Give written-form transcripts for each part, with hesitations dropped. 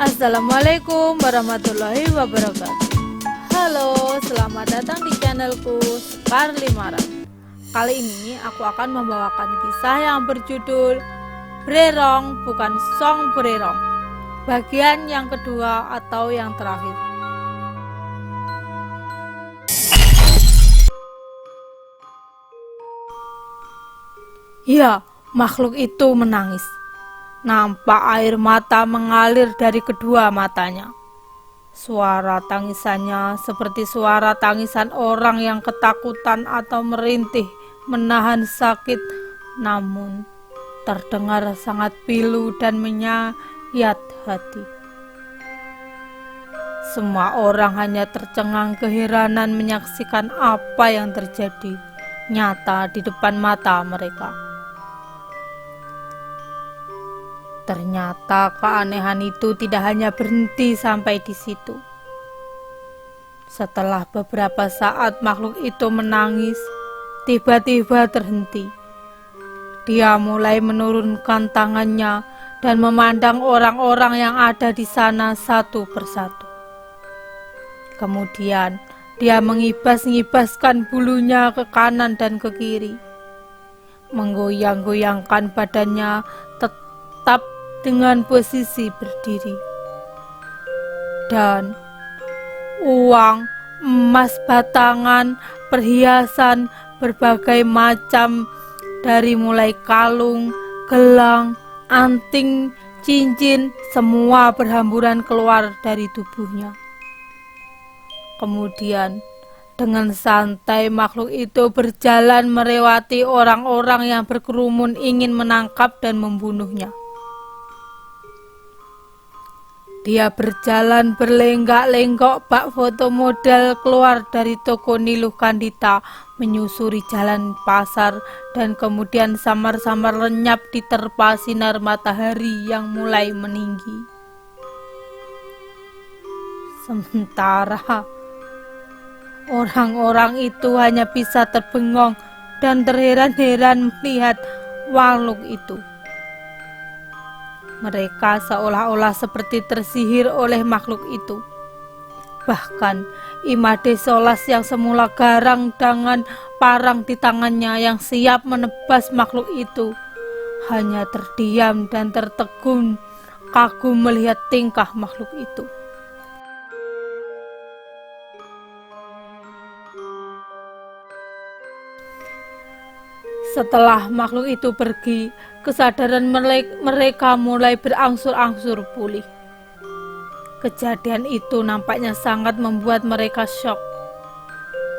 Assalamualaikum warahmatullahi wabarakatuh. Halo, selamat datang di channelku Sekar Limaran. Kali ini aku akan membawakan kisah yang berjudul Brerong Bukan Song Brerong, bagian yang kedua atau yang terakhir. Ya, makhluk itu menangis. Nampak air mata mengalir dari kedua matanya. Suara tangisannya seperti suara tangisan orang yang ketakutan atau merintih menahan sakit, namun terdengar sangat pilu dan menyayat hati. Semua orang hanya tercengang keheranan menyaksikan apa yang terjadi nyata di depan mata mereka. Ternyata keanehan itu tidak hanya berhenti sampai di situ. Setelah beberapa saat makhluk itu menangis, tiba-tiba terhenti. Dia mulai menurunkan tangannya dan memandang orang-orang yang ada di sana satu persatu. Kemudian dia mengibas-ngibaskan bulunya ke kanan dan ke kiri, menggoyang-goyangkan badannya tetap dengan posisi berdiri. Dan uang, emas batangan, perhiasan berbagai macam dari mulai kalung, gelang, anting, cincin, semua berhamburan keluar dari tubuhnya. Kemudian dengan santai makhluk itu berjalan melewati orang-orang yang berkerumun ingin menangkap dan membunuhnya. Dia berjalan berlenggak-lenggok bak foto model keluar dari toko Niluh Kandita, menyusuri jalan pasar, dan kemudian samar-samar lenyap diterpa sinar matahari yang mulai meninggi. Sementara orang-orang itu hanya bisa terbengong dan terheran-heran melihat makhluk itu. Mereka seolah-olah seperti tersihir oleh makhluk itu. Bahkan Imade Solas yang semula garang dengan parang di tangannya yang siap menebas makhluk itu, hanya terdiam dan tertegun kagum melihat tingkah makhluk itu. Setelah makhluk itu pergi, kesadaran mereka mulai berangsur-angsur pulih. Kejadian itu nampaknya sangat membuat mereka syok.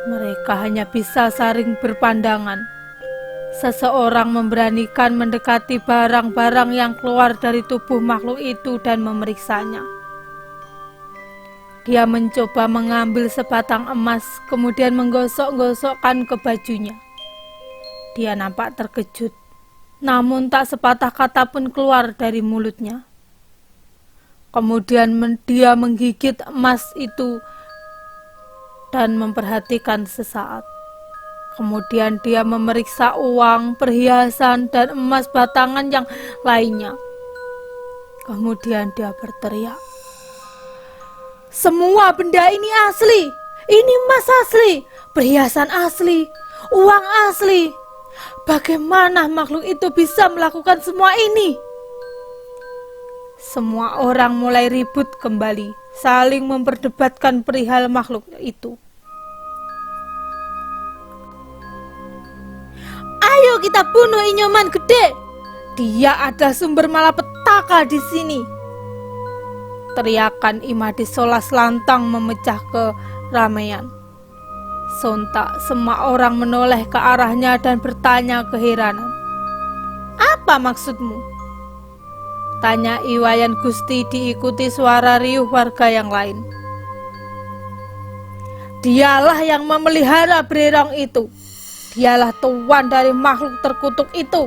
Mereka hanya bisa saling berpandangan. Seseorang memberanikan mendekati barang-barang yang keluar dari tubuh makhluk itu dan memeriksanya. Dia mencoba mengambil sebatang emas, kemudian menggosok-gosokkan ke bajunya. Dia nampak terkejut, namun tak sepatah kata pun keluar dari mulutnya. Kemudian dia menggigit emas itu dan memperhatikan sesaat. Kemudian dia memeriksa uang, perhiasan, dan emas batangan yang lainnya. Kemudian dia berteriak, "Semua benda ini asli, ini emas asli, perhiasan asli, uang asli. Bagaimana makhluk itu bisa melakukan semua ini?" Semua orang mulai ribut kembali, saling memperdebatkan perihal makhluk itu. "Ayo kita bunuh Inyoman Gede. Dia ada sumber malapetaka di sini." Teriakan Imade Solas lantang memecah keramaian. Sontak semua orang menoleh ke arahnya dan bertanya keheranan. "Apa maksudmu?" tanya Iwayan Gusti diikuti suara riuh warga yang lain. "Dialah yang memelihara Brerong itu. Dialah tuan dari makhluk terkutuk itu.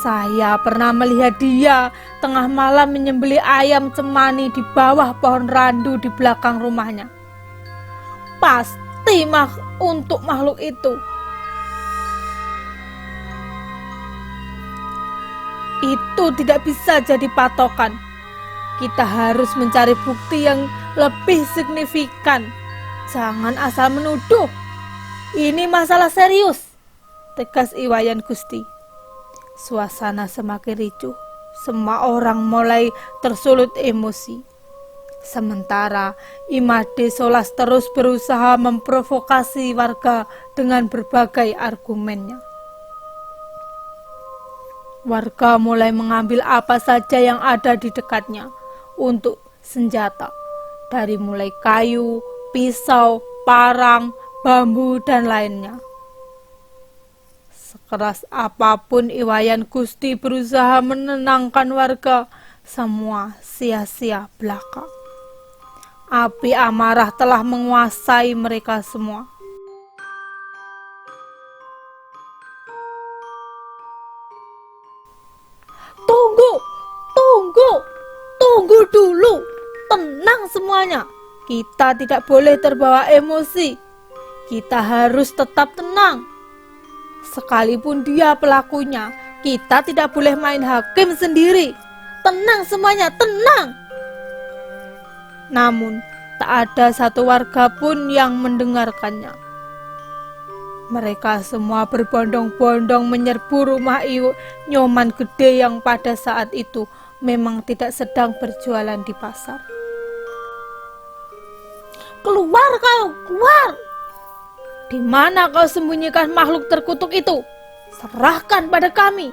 Saya pernah melihat dia tengah malam menyembelih ayam cemani di bawah pohon randu di belakang rumahnya. Pasti untuk makhluk itu. Itu tidak bisa jadi patokan. Kita harus mencari bukti yang lebih signifikan. Jangan asal menuduh. Ini masalah serius, tegas Iwayan Gusti. Suasana semakin ricuh. Semua orang mulai tersulut emosi. Sementara Imade Solas terus berusaha memprovokasi warga dengan berbagai argumennya. Warga mulai mengambil apa saja yang ada di dekatnya untuk senjata, dari mulai kayu, pisau, parang, bambu, dan lainnya. Sekeras apapun Iwayan Gusti berusaha menenangkan warga, semua sia-sia belaka. Api amarah telah menguasai mereka semua. Tunggu dulu. Tenang semuanya. Kita tidak boleh terbawa emosi. Kita harus tetap tenang. Sekalipun dia pelakunya, kita tidak boleh main hakim sendiri. Tenang semuanya, tenang. Namun, tak ada satu warga pun yang mendengarkannya. Mereka semua berbondong-bondong menyerbu rumah Nyoman Gede yang pada saat itu memang tidak sedang berjualan di pasar. Keluar kau, keluar! Di mana kau sembunyikan makhluk terkutuk itu? Serahkan pada kami.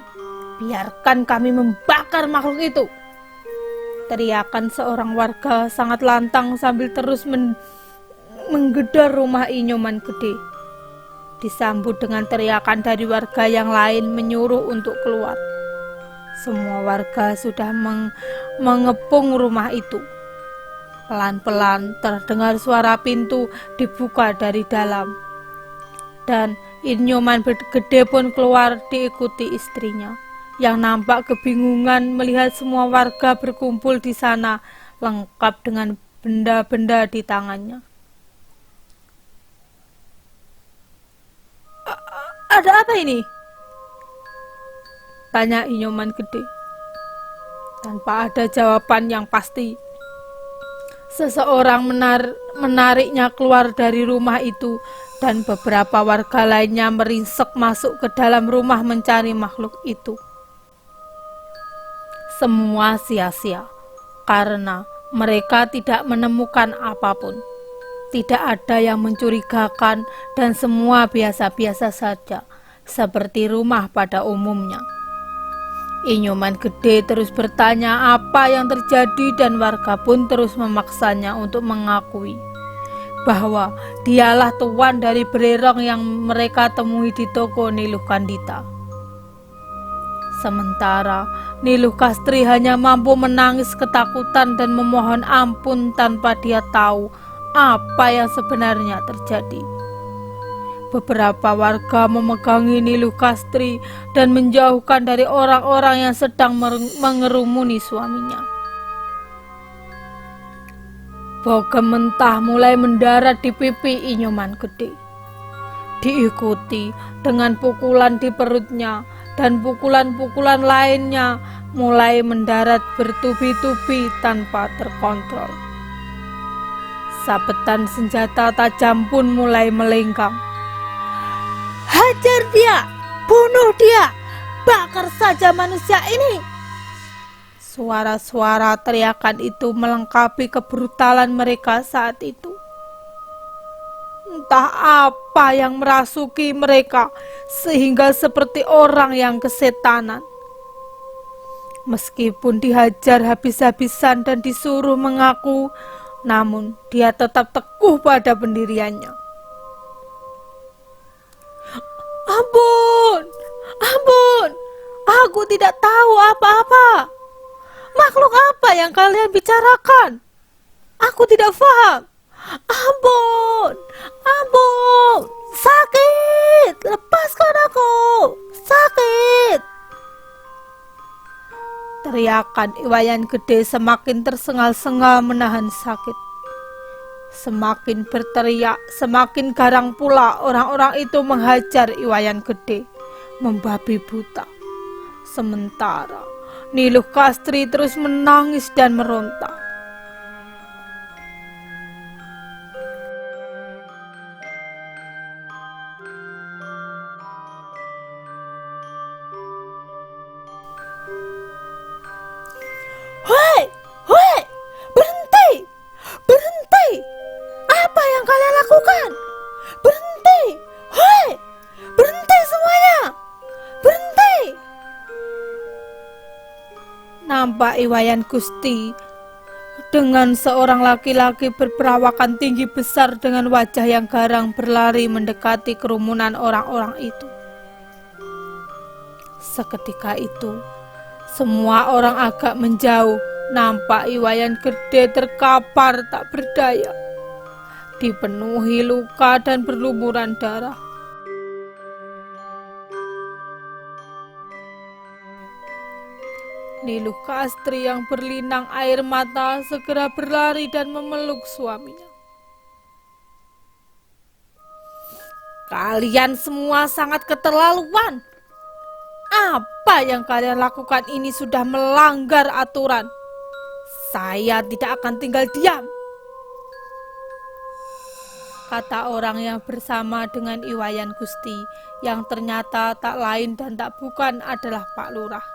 Biarkan kami membakar makhluk itu. Teriakan seorang warga sangat lantang sambil terus menggedor rumah Nyoman Gede. Disambut dengan teriakan dari warga yang lain menyuruh untuk keluar. Semua warga sudah mengepung rumah itu. Pelan-pelan terdengar suara pintu dibuka dari dalam. Dan Nyoman Gede pun keluar diikuti istrinya, yang nampak kebingungan melihat semua warga berkumpul di sana, lengkap dengan benda-benda di tangannya. Ada apa ini? Tanya Nyoman Gede. Tanpa ada jawaban yang pasti, seseorang menariknya keluar dari rumah itu, dan beberapa warga lainnya meringsek masuk ke dalam rumah mencari makhluk itu. Semua sia-sia, karena mereka tidak menemukan apapun. Tidak ada yang mencurigakan dan semua biasa-biasa saja, seperti rumah pada umumnya. Nyoman Gede terus bertanya apa yang terjadi dan warga pun terus memaksanya untuk mengakui bahwa dialah tuan dari bererong yang mereka temui di toko Niluh Kandita. Sementara Niluh Kastri hanya mampu menangis ketakutan dan memohon ampun tanpa dia tahu apa yang sebenarnya terjadi. Beberapa warga memegangi Niluh Kastri dan menjauhkan dari orang-orang yang sedang mengerumuni suaminya. Bogem mentah mulai mendarat di pipi Nyoman Gede, diikuti dengan pukulan di perutnya, dan pukulan-pukulan lainnya mulai mendarat bertubi-tubi tanpa terkontrol. Sabetan senjata tajam pun mulai melenggang. Hajar dia, bunuh dia, bakar saja manusia ini. Suara-suara teriakan itu melengkapi kebrutalan mereka saat itu. Entah apa yang merasuki mereka sehingga seperti orang yang kesetanan. Meskipun dihajar habis-habisan dan disuruh mengaku, namun dia tetap teguh pada pendiriannya. Ampun, ampun, aku tidak tahu apa-apa. Makhluk apa yang kalian bicarakan? Aku tidak paham. Ampun, ampun, sakit, lepaskan aku, sakit. Teriakan Iwayan Gede semakin tersengal-sengal menahan sakit. Semakin berteriak, semakin garang pula orang-orang itu menghajar Iwayan Gede, membabi buta. Sementara Niluh Kastri terus menangis dan meronta. Hei, hei, berhenti, berhenti. Apa yang kalian lakukan? Berhenti, hei, berhenti semuanya, berhenti. Nampak Iwayan Gusti dengan seorang laki-laki berperawakan tinggi besar dengan wajah yang garang berlari mendekati kerumunan orang-orang itu. Seketika itu, semua orang agak menjauh. Nampak Iwayan gede terkapar tak berdaya, dipenuhi luka dan berlumuran darah. Niluh Kastri yang berlinang air mata segera berlari dan memeluk suaminya. Kalian semua sangat keterlaluan. Apa yang kalian lakukan ini sudah melanggar aturan. Saya tidak akan tinggal diam, kata orang yang bersama dengan Iwayan Gusti, yang ternyata tak lain dan tak bukan adalah Pak Lurah.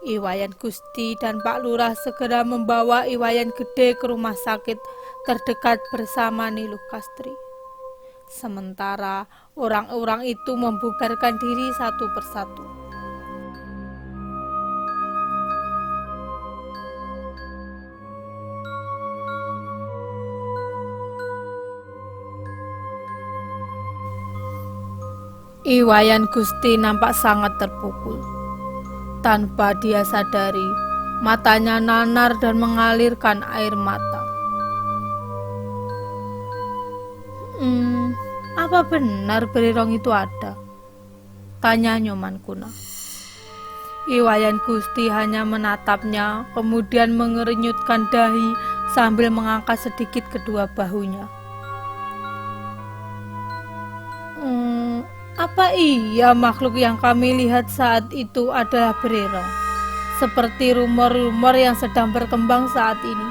Iwayan Gusti dan Pak Lurah segera membawa Iwayan Gede ke rumah sakit terdekat bersama Niluh Kastri. Sementara orang-orang itu membubarkan diri satu persatu. Iwayan Gusti nampak sangat terpukul. Tanpa dia sadari, matanya nanar dan mengalirkan air mata. Apa benar Berirong itu ada? Tanya Nyoman Kuna. Iwayan Gusti hanya menatapnya, kemudian mengerenyutkan dahi sambil mengangkat sedikit kedua bahunya. Apa iya makhluk yang kami lihat saat itu adalah Berirong, seperti rumor-rumor yang sedang berkembang saat ini?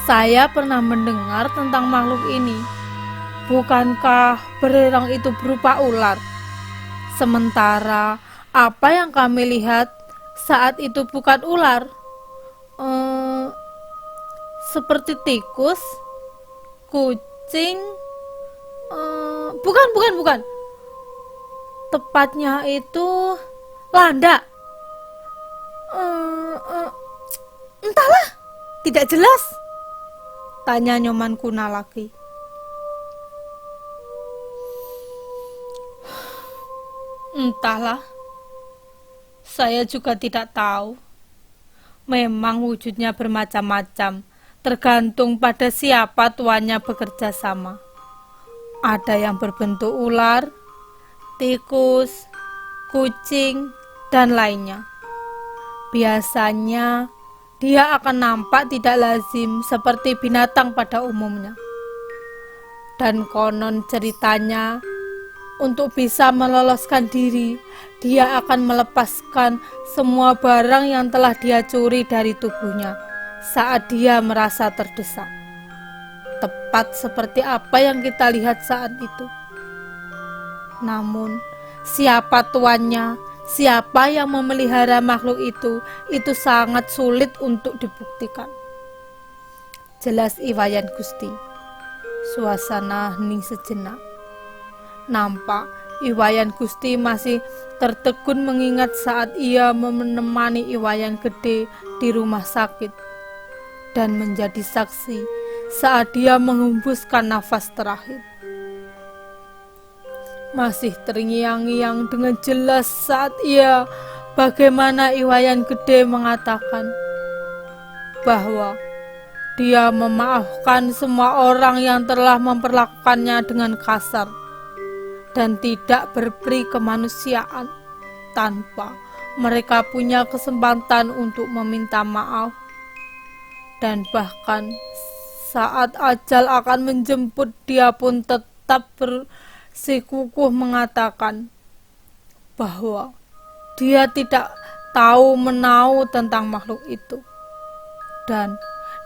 Saya pernah mendengar tentang makhluk ini. Bukankah Berirong itu berupa ular? Sementara apa yang kami lihat saat itu bukan ular, seperti tikus, kucing. Bukan. Tepatnya itu landak. Entahlah, tidak jelas. Tanya Nyoman Kuna lagi. Entahlah, saya juga tidak tahu. Memang wujudnya bermacam-macam, tergantung pada siapa tuannya bekerja sama. Ada yang berbentuk ular, tikus, kucing, dan lainnya. Biasanya dia akan nampak tidak lazim seperti binatang pada umumnya. Dan konon ceritanya, untuk bisa meloloskan diri, dia akan melepaskan semua barang yang telah dia curi dari tubuhnya saat dia merasa terdesak. Tepat seperti apa yang kita lihat saat itu. Namun, siapa tuannya, siapa yang memelihara makhluk itu sangat sulit untuk dibuktikan. Jelas Iwayan Gusti. Suasana hening sejenak. Nampak Iwayan Gusti masih tertegun mengingat saat ia menemani Iwayan Gede di rumah sakit dan menjadi saksi saat dia menghembuskan nafas terakhir. Masih terngiang-ngiang dengan jelas saat ia bagaimana Iwayan Gede mengatakan bahwa dia memaafkan semua orang yang telah memperlakukannya dengan kasar dan tidak berperi kemanusiaan tanpa mereka punya kesempatan untuk meminta maaf. Dan bahkan saat ajal akan menjemput, dia pun tetap bersikukuh mengatakan bahwa Dia tidak tahu menahu tentang makhluk itu. Dan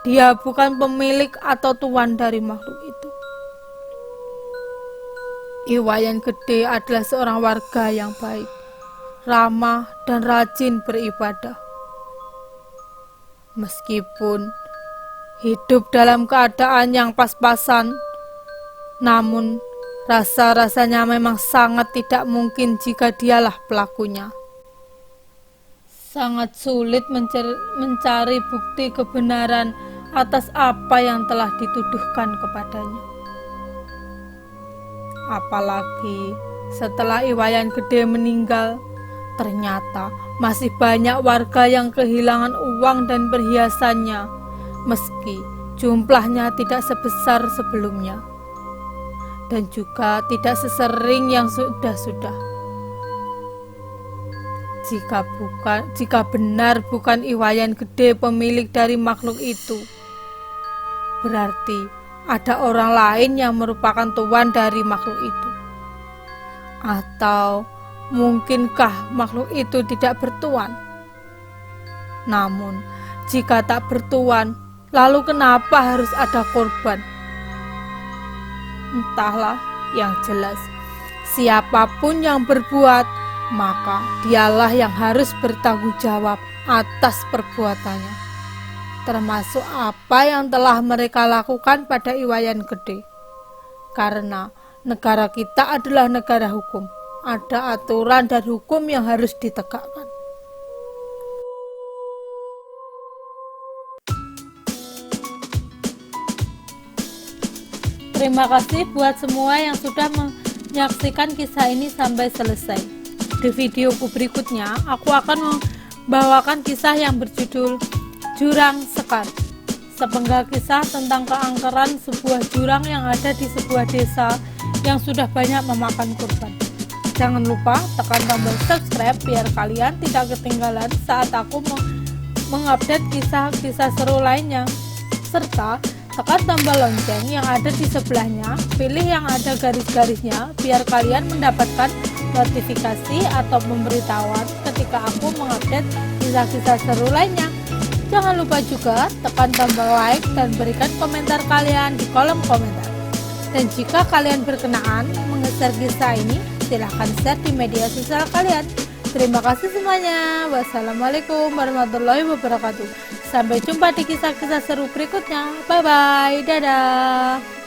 dia bukan pemilik atau tuan dari makhluk itu. Iwayan Gede adalah seorang warga yang baik, ramah, dan rajin beribadah. Meskipun hidup dalam keadaan yang pas-pasan, namun rasa-rasanya memang sangat tidak mungkin jika dialah pelakunya. Sangat sulit mencari bukti kebenaran atas apa yang telah dituduhkan kepadanya. Apalagi setelah Iwayan Gede meninggal, ternyata masih banyak warga yang kehilangan uang dan perhiasannya, meski jumlahnya tidak sebesar sebelumnya, dan juga tidak sesering yang sudah-sudah. Jika benar bukan Iwayan Gede pemilik dari makhluk itu, berarti ada orang lain yang merupakan tuan dari makhluk itu. Atau mungkinkah makhluk itu tidak bertuan? Namun, jika tak bertuan, lalu kenapa harus ada korban? Entahlah, yang jelas, siapapun yang berbuat, maka dialah yang harus bertanggung jawab atas perbuatannya, termasuk apa yang telah mereka lakukan pada Iwayan Gede. Karena negara kita adalah negara hukum, ada aturan dan hukum yang harus ditegakkan. Terima kasih buat semua yang sudah menyaksikan kisah ini sampai selesai. Di videoku berikutnya, aku akan membawakan kisah yang berjudul Jurang Sekar. Sepenggal kisah tentang keangkeran sebuah jurang yang ada di sebuah desa yang sudah banyak memakan korban. Jangan lupa tekan tombol subscribe biar kalian tidak ketinggalan saat aku mengupdate kisah-kisah seru lainnya. Serta tekan tombol lonceng yang ada di sebelahnya, pilih yang ada garis-garisnya biar kalian mendapatkan notifikasi atau pemberitahuan ketika aku mengupdate kisah-kisah seru lainnya. Jangan lupa juga tekan tombol like dan berikan komentar kalian di kolom komentar. Dan jika kalian berkenaan mengeser kisah ini, silahkan share di media sosial kalian. Terima kasih semuanya. Wassalamualaikum warahmatullahi wabarakatuh. Sampai jumpa di kisah-kisah seru berikutnya. Bye bye. Dadah.